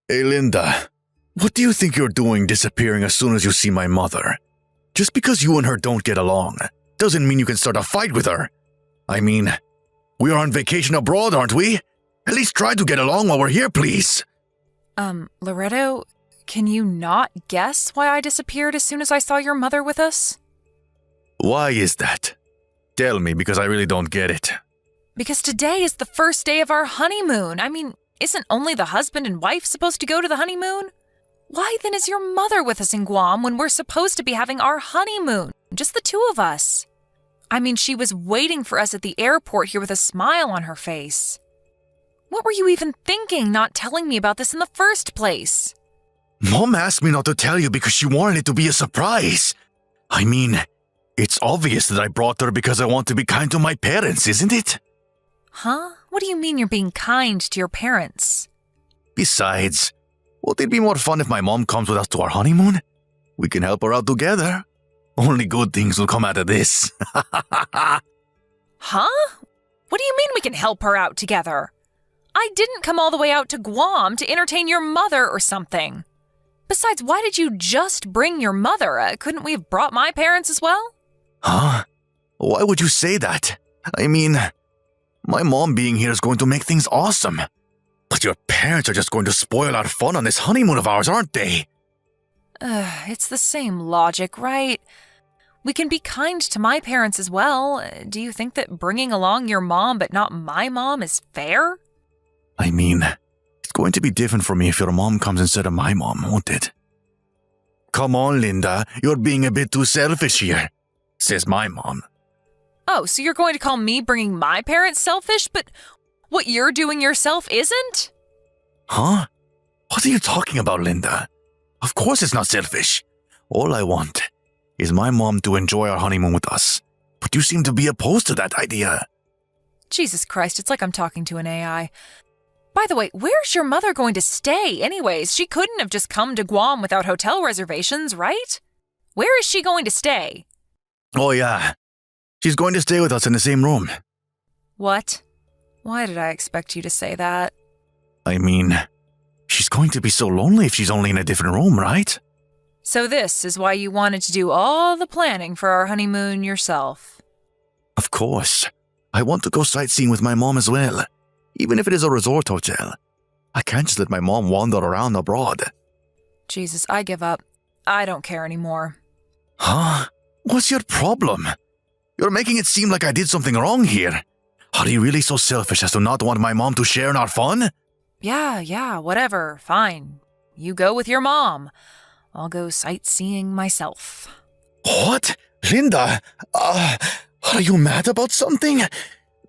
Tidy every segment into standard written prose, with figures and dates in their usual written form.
Hey, Linda. What do you think you're doing disappearing as soon as you see my mother? Just because you and her don't get along doesn't mean you can start a fight with her. I mean, we are on vacation abroad, aren't we? At least try to get along while we're here, please. Loretto, can you not guess why I disappeared as soon as I saw your mother with us? Why is that? Tell me, because I really don't get it. Because today is the first day of our honeymoon. I mean, isn't only the husband and wife supposed to go to the honeymoon? Why then is your mother with us in Guam when we're supposed to be having our honeymoon? Just the two of us. I mean, she was waiting for us at the airport here with a smile on her face. What were you even thinking, not telling me about this in the first place? Mom asked me not to tell you because she wanted it to be a surprise. I mean, it's obvious that I brought her because I want to be kind to my parents, isn't it? Huh? What do you mean you're being kind to your parents? Besides, won't it be more fun if my mom comes with us to our honeymoon? We can help her out together. Only good things will come out of this. Huh? What do you mean we can help her out together? I didn't come all the way out to Guam to entertain your mother or something. Besides, why did you just bring your mother? Couldn't we have brought my parents as well? Huh? Why would you say that? I mean, my mom being here is going to make things awesome. But your parents are just going to spoil our fun on this honeymoon of ours, aren't they? It's the same logic, right? We can be kind to my parents as well. Do you think that bringing along your mom but not my mom is fair? I mean, it's going to be different for me if your mom comes instead of my mom, won't it? Come on, Linda, you're being a bit too selfish here, says my mom. Oh, so you're going to call me bringing my parents selfish, but what you're doing yourself isn't? Huh? What are you talking about, Linda? Of course it's not selfish. All I want is my mom to enjoy our honeymoon with us. But you seem to be opposed to that idea. Jesus Christ, it's like I'm talking to an AI. By the way, where's your mother going to stay anyways? She couldn't have just come to Guam without hotel reservations, right? Where is she going to stay? Oh yeah, she's going to stay with us in the same room. What? Why did I expect you to say that? I mean, she's going to be so lonely if she's only in a different room, right? So this is why you wanted to do all the planning for our honeymoon yourself. Of course. I want to go sightseeing with my mom as well, even if it is a resort hotel. I can't just let my mom wander around abroad. Jesus, I give up. I don't care anymore. Huh? What's your problem? You're making it seem like I did something wrong here. Are you really so selfish as to not want my mom to share in our fun? Yeah, whatever. Fine. You go with your mom. I'll go sightseeing myself. What? Linda? Are you mad about something?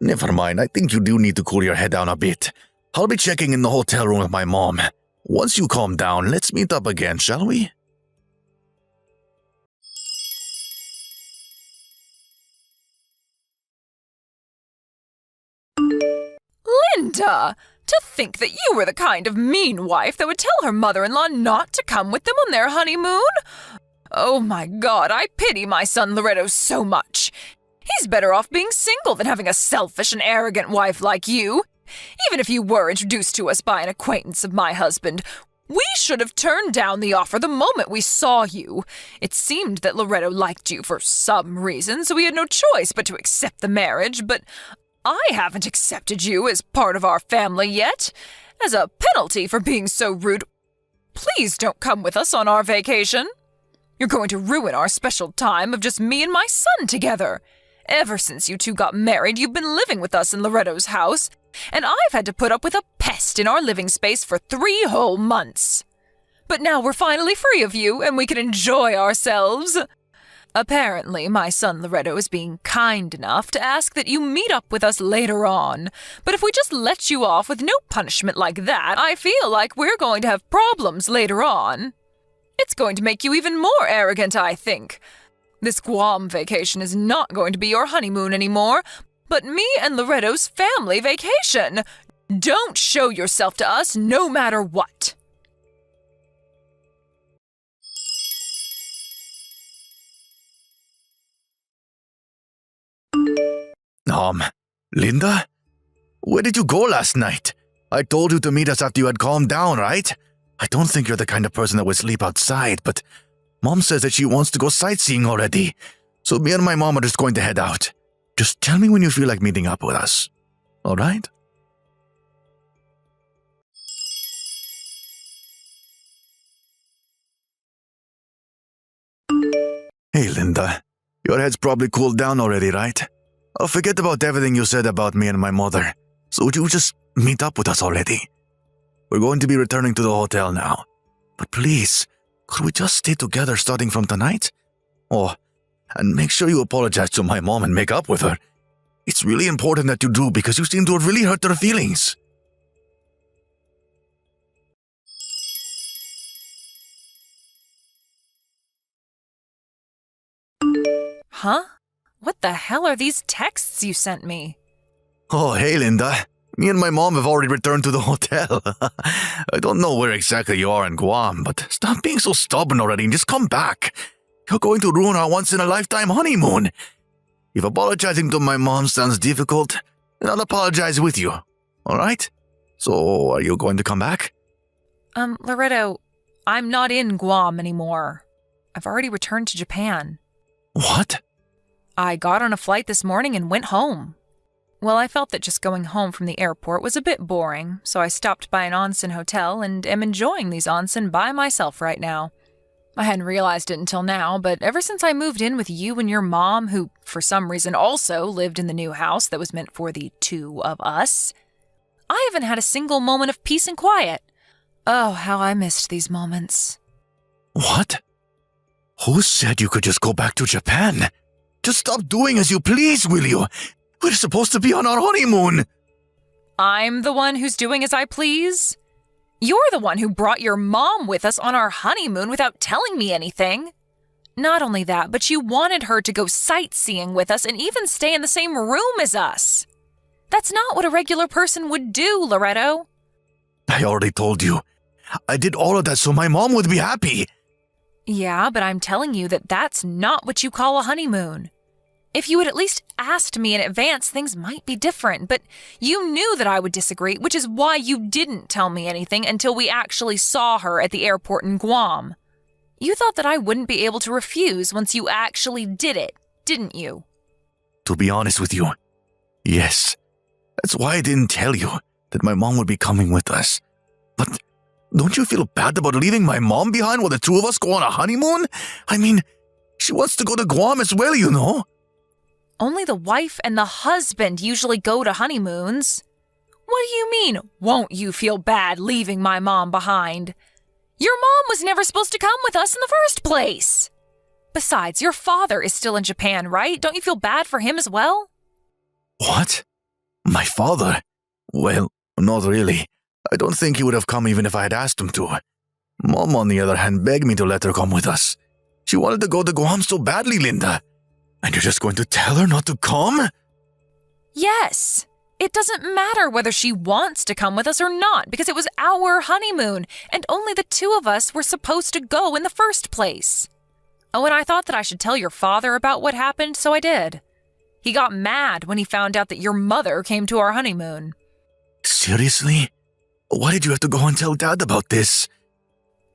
Never mind, I think you do need to cool your head down a bit. I'll be checking in the hotel room with my mom. Once you calm down, let's meet up again, shall we? Linda! To think that you were the kind of mean wife that would tell her mother-in-law not to come with them on their honeymoon? Oh my God, I pity my son Loretto so much. He's better off being single than having a selfish and arrogant wife like you. Even if you were introduced to us by an acquaintance of my husband, we should have turned down the offer the moment we saw you. It seemed that Loretto liked you for some reason, so we had no choice but to accept the marriage, but I haven't accepted you as part of our family yet. As a penalty for being so rude, please don't come with us on our vacation. You're going to ruin our special time of just me and my son together. Ever since you two got married, you've been living with us in Loretto's house, and I've had to put up with a pest in our living space for 3 whole months. But now we're finally free of you, and we can enjoy ourselves. Apparently, my son Loretto is being kind enough to ask that you meet up with us later on. But if we just let you off with no punishment like that, I feel like we're going to have problems later on. It's going to make you even more arrogant, I think. This Guam vacation is not going to be your honeymoon anymore, but me and Loretto's family vacation. Don't show yourself to us no matter what. Linda? Where did you go last night? I told you to meet us after you had calmed down, right? I don't think you're the kind of person that would sleep outside, but Mom says that she wants to go sightseeing already. So me and my mom are just going to head out. Just tell me when you feel like meeting up with us. All right? Hey, Linda. Your head's probably cooled down already, right? Forget about everything you said about me and my mother. So would you just meet up with us already? We're going to be returning to the hotel now. But please, could we just stay together starting from tonight? Oh, and make sure you apologize to my mom and make up with her. It's really important that you do because you seem to have really hurt her feelings. Huh? What the hell are these texts you sent me? Oh, hey, Linda. Me and my mom have already returned to the hotel. I don't know where exactly you are in Guam, but stop being so stubborn already and just come back. You're going to ruin our once-in-a-lifetime honeymoon. If apologizing to my mom sounds difficult, then I'll apologize with you. All right? So, are you going to come back? Loretto, I'm not in Guam anymore. I've already returned to Japan. What? I got on a flight this morning and went home. Well, I felt that just going home from the airport was a bit boring, so I stopped by an onsen hotel and am enjoying these onsen by myself right now. I hadn't realized it until now, but ever since I moved in with you and your mom, who for some reason also lived in the new house that was meant for the two of us, I haven't had a single moment of peace and quiet. Oh, how I missed these moments. What? Who said you could just go back to Japan? Just stop doing as you please, will you? We're supposed to be on our honeymoon. I'm the one who's doing as I please? You're the one who brought your mom with us on our honeymoon without telling me anything. Not only that, but you wanted her to go sightseeing with us and even stay in the same room as us. That's not what a regular person would do, Loretto. I already told you. I did all of that so my mom would be happy. Yeah, but I'm telling you that that's not what you call a honeymoon. If you had at least asked me in advance, things might be different, but you knew that I would disagree, which is why you didn't tell me anything until we actually saw her at the airport in Guam. You thought that I wouldn't be able to refuse once you actually did it, didn't you? To be honest with you, yes. That's why I didn't tell you that my mom would be coming with us. But don't you feel bad about leaving my mom behind while the two of us go on a honeymoon? I mean, she wants to go to Guam as well, you know. Only the wife and the husband usually go to honeymoons. What do you mean, won't you feel bad leaving my mom behind? Your mom was never supposed to come with us in the first place. Besides, your father is still in Japan, right? Don't you feel bad for him as well? What? My father? Well, not really. I don't think he would have come even if I had asked him to. Mom, on the other hand, begged me to let her come with us. She wanted to go to Guam so badly, Linda. And you're just going to tell her not to come? Yes. It doesn't matter whether she wants to come with us or not, because it was our honeymoon, and only the two of us were supposed to go in the first place. Oh, and I thought that I should tell your father about what happened, so I did. He got mad when he found out that your mother came to our honeymoon. Seriously? Why did you have to go and tell Dad about this?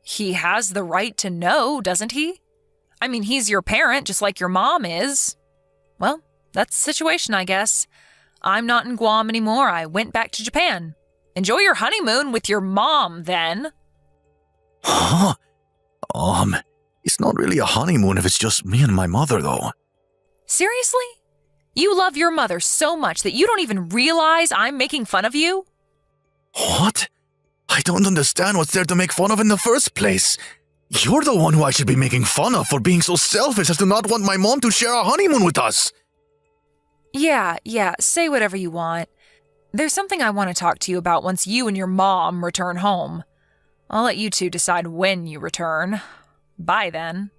He has the right to know, doesn't he? I mean, he's your parent, just like your mom is. Well, that's the situation, I guess. I'm not in Guam anymore. I went back to Japan. Enjoy your honeymoon with your mom, then. Huh? It's not really a honeymoon if it's just me and my mother, though. Seriously? You love your mother so much that you don't even realize I'm making fun of you? What? I don't understand what's there to make fun of in the first place. You're the one who I should be making fun of for being so selfish as to not want my mom to share our honeymoon with us. Yeah, say whatever you want. There's something I want to talk to you about once you and your mom return home. I'll let you two decide when you return. Bye, then.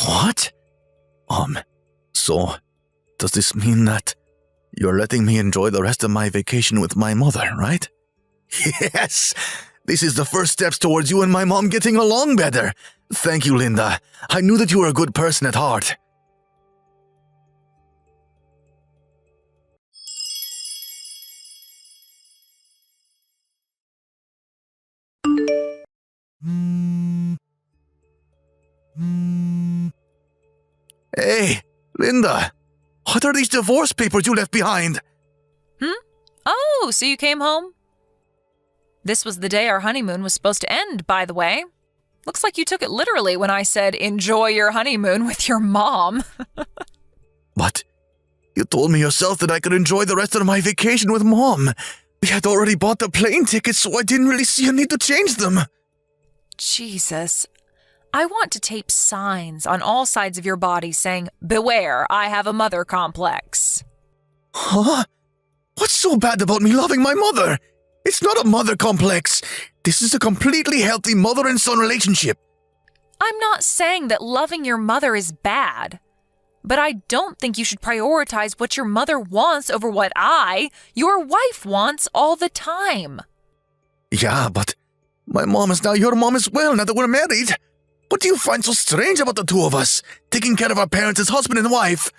What? So, does this mean that you're letting me enjoy the rest of my vacation with my mother, right? Yes! This is the first steps towards you and my mom getting along better. Thank you, Linda. I knew that you were a good person at heart. Linda, what are these divorce papers you left behind? Oh, so you came home? This was the day our honeymoon was supposed to end, by the way. Looks like you took it literally when I said, enjoy your honeymoon with your mom. What? You told me yourself that I could enjoy the rest of my vacation with Mom. We had already bought the plane tickets, so I didn't really see a need to change them. Jesus. I want to tape signs on all sides of your body saying, beware, I have a mother complex. Huh? What's so bad about me loving my mother? It's not a mother complex. This is a completely healthy mother and son relationship. I'm not saying that loving your mother is bad, but I don't think you should prioritize what your mother wants over what your wife, wants all the time. Yeah, but my mom is now your mom as well now that we're married. What do you find so strange about the two of us, taking care of our parents as husband and wife?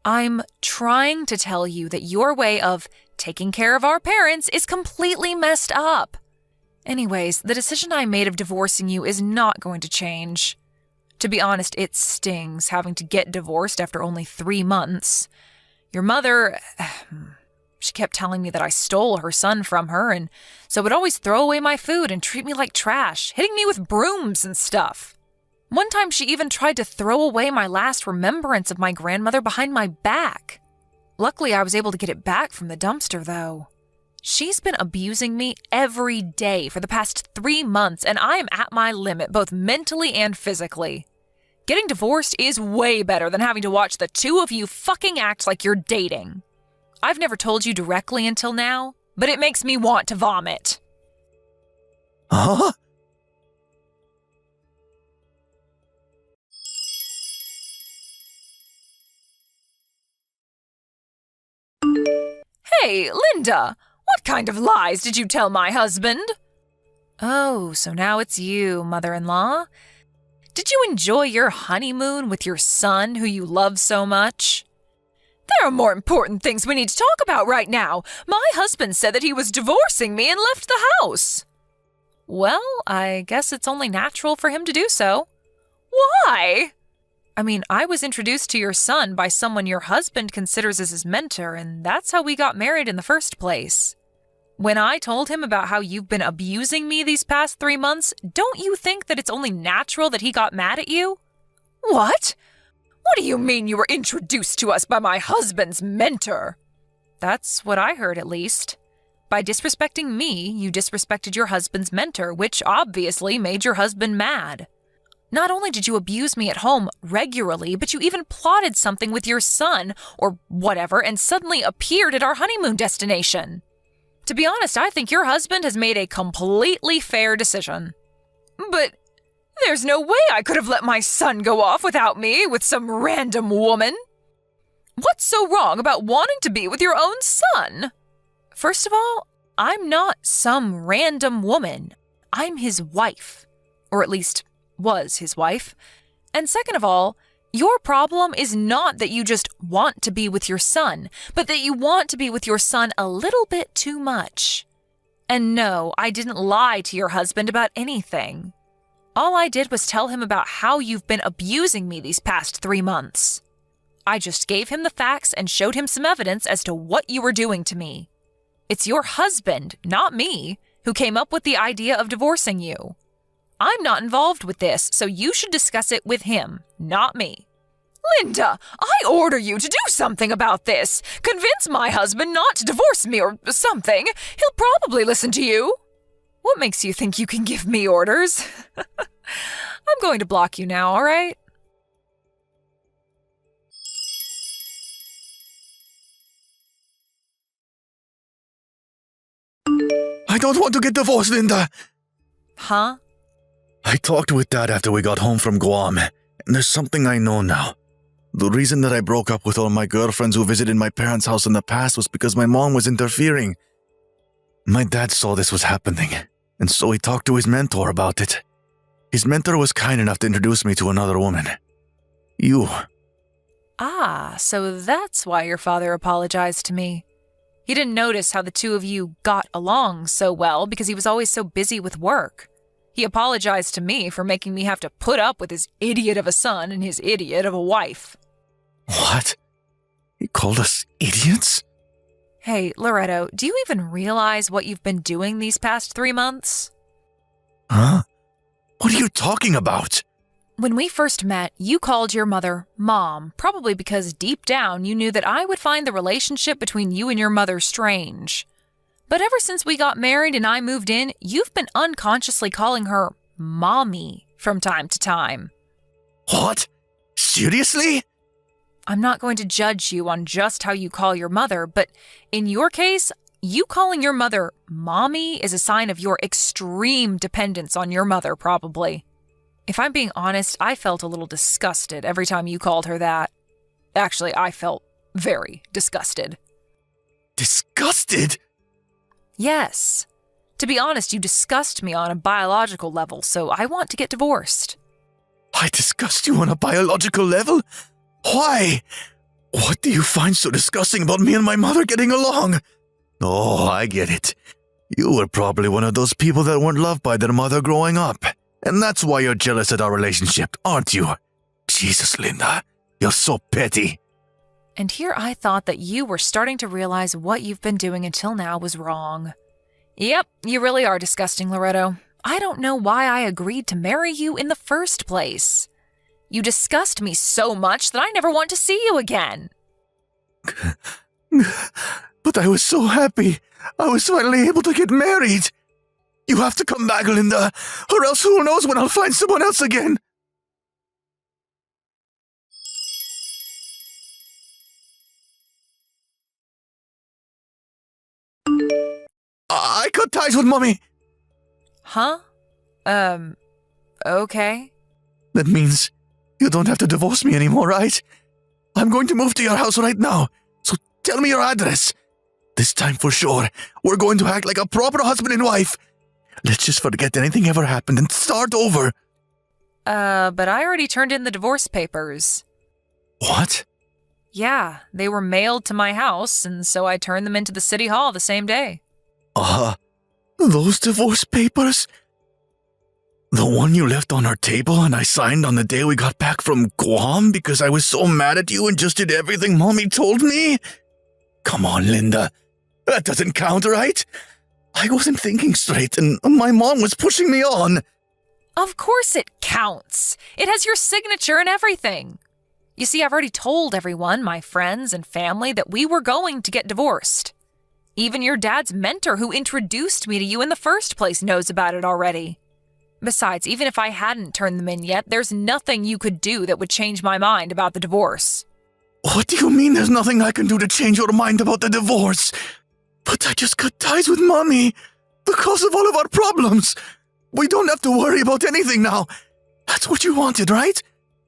I'm trying to tell you that your way of taking care of our parents is completely messed up. Anyways, the decision I made of divorcing you is not going to change. To be honest, it stings having to get divorced after only 3 months. Your mother, she kept telling me that I stole her son from her, and so would always throw away my food and treat me like trash, hitting me with brooms and stuff. One time she even tried to throw away my last remembrance of my grandmother behind my back. Luckily, I was able to get it back from the dumpster, though. She's been abusing me every day for the past 3 months, and I am at my limit, both mentally and physically. Getting divorced is way better than having to watch the two of you fucking act like you're dating. I've never told you directly until now, but it makes me want to vomit. Huh? Hey, Linda, what kind of lies did you tell my husband? Oh, so now it's you, mother-in-law. Did you enjoy your honeymoon with your son who you love so much? There are more important things we need to talk about right now. My husband said that he was divorcing me and left the house. Well, I guess it's only natural for him to do so. Why? I mean, I was introduced to your son by someone your husband considers as his mentor, and that's how we got married in the first place. When I told him about how you've been abusing me these past 3 months, don't you think that it's only natural that he got mad at you? What? What do you mean you were introduced to us by my husband's mentor? That's what I heard, at least. By disrespecting me, you disrespected your husband's mentor, which obviously made your husband mad. Not only did you abuse me at home regularly, but you even plotted something with your son, or whatever, and suddenly appeared at our honeymoon destination. To be honest, I think your husband has made a completely fair decision. But there's no way I could have let my son go off without me with some random woman. What's so wrong about wanting to be with your own son? First of all, I'm not some random woman. I'm his wife. Or at least was his wife. And second of all, your problem is not that you just want to be with your son, but that you want to be with your son a little bit too much. And no, I didn't lie to your husband about anything. All I did was tell him about how you've been abusing me these past 3 months. I just gave him the facts and showed him some evidence as to what you were doing to me. It's your husband, not me, who came up with the idea of divorcing you. I'm not involved with this, so you should discuss it with him, not me. Linda, I order you to do something about this. Convince my husband not to divorce me or something. He'll probably listen to you. What makes you think you can give me orders? I'm going to block you now, all right? I don't want to get divorced, Linda. Huh? I talked with Dad after we got home from Guam, and there's something I know now. The reason that I broke up with all my girlfriends who visited my parents' house in the past was because my mom was interfering. My dad saw this was happening, and so he talked to his mentor about it. His mentor was kind enough to introduce me to another woman. You. Ah, so that's why your father apologized to me. He didn't notice how the two of you got along so well because he was always so busy with work. He apologized to me for making me have to put up with his idiot of a son and his idiot of a wife. What? He called us idiots? Hey, Loretto, do you even realize what you've been doing these past 3 months? Huh? What are you talking about? When we first met, you called your mother Mom, probably because deep down you knew that I would find the relationship between you and your mother strange. But ever since we got married and I moved in, you've been unconsciously calling her Mommy from time to time. What? Seriously? I'm not going to judge you on just how you call your mother, but in your case, you calling your mother Mommy is a sign of your extreme dependence on your mother, probably. If I'm being honest, I felt a little disgusted every time you called her that. Actually, I felt very disgusted. Disgusted? Yes. To be honest, you disgust me on a biological level, so I want to get divorced. I disgust you on a biological level? Why? What do you find so disgusting about me and my mother getting along? Oh, I get it. You were probably one of those people that weren't loved by their mother growing up. And that's why you're jealous at our relationship, aren't you? Jesus, Linda, you're so petty. And here I thought that you were starting to realize what you've been doing until now was wrong. Yep, you really are disgusting, Loretto. I don't know why I agreed to marry you in the first place. You disgust me so much that I never want to see you again. But I was so happy. I was finally able to get married. You have to come back, Linda, or else who knows when I'll find someone else again. I cut ties with Mommy. Huh? Okay. That means you don't have to divorce me anymore, right? I'm going to move to your house right now, so tell me your address. This time for sure, we're going to act like a proper husband and wife. Let's just forget anything ever happened and start over. But I already turned in the divorce papers. What? Yeah, they were mailed to my house, and so I turned them into the city hall the same day. Those divorce papers? The one you left on our table and I signed on the day we got back from Guam because I was so mad at you and just did everything Mommy told me? Come on, Linda. That doesn't count, right? I wasn't thinking straight and my mom was pushing me on. Of course it counts. It has your signature and everything. You see, I've already told everyone, my friends and family, that we were going to get divorced. Even your dad's mentor who introduced me to you in the first place knows about it already. Besides, even if I hadn't turned them in yet, there's nothing you could do that would change my mind about the divorce. What do you mean there's nothing I can do to change your mind about the divorce? But I just cut ties with Mommy because of all of our problems. We don't have to worry about anything now. That's what you wanted, right?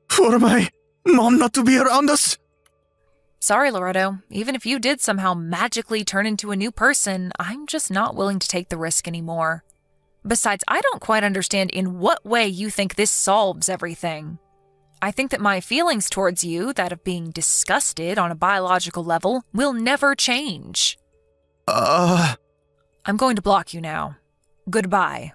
For my mom not to be around us? Sorry, Loretto. Even if you did somehow magically turn into a new person, I'm just not willing to take the risk anymore. Besides, I don't quite understand in what way you think this solves everything. I think that my feelings towards you, that of being disgusted on a biological level, will never change. I'm going to block you now. Goodbye.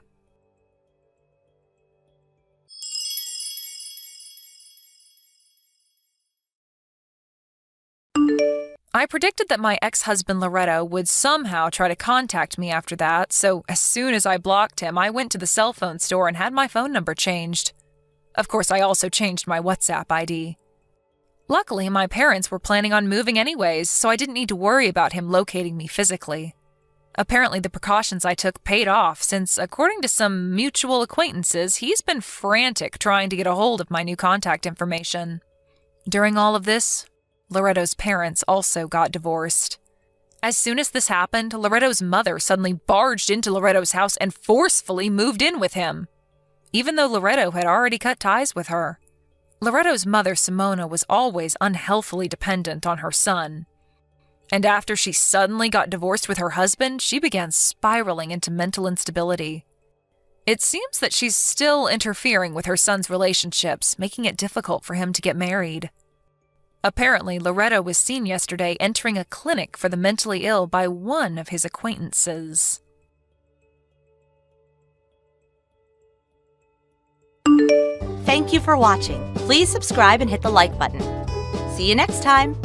I predicted that my ex-husband Loretto would somehow try to contact me after that, so as soon as I blocked him, I went to the cell phone store and had my phone number changed. Of course, I also changed my WhatsApp ID. Luckily, my parents were planning on moving anyways, so I didn't need to worry about him locating me physically. Apparently, the precautions I took paid off since, according to some mutual acquaintances, he's been frantic trying to get a hold of my new contact information. During all of this, Loretto's parents also got divorced. As soon as this happened, Loretto's mother suddenly barged into Loretto's house and forcefully moved in with him, even though Loretto had already cut ties with her. Loretto's mother, Simona, was always unhealthily dependent on her son. And after she suddenly got divorced with her husband, she began spiraling into mental instability. It seems that she's still interfering with her son's relationships, making it difficult for him to get married. Apparently, Loretto was seen yesterday entering a clinic for the mentally ill by one of his acquaintances. Thank you for watching. Please subscribe and hit the like button. See you next time.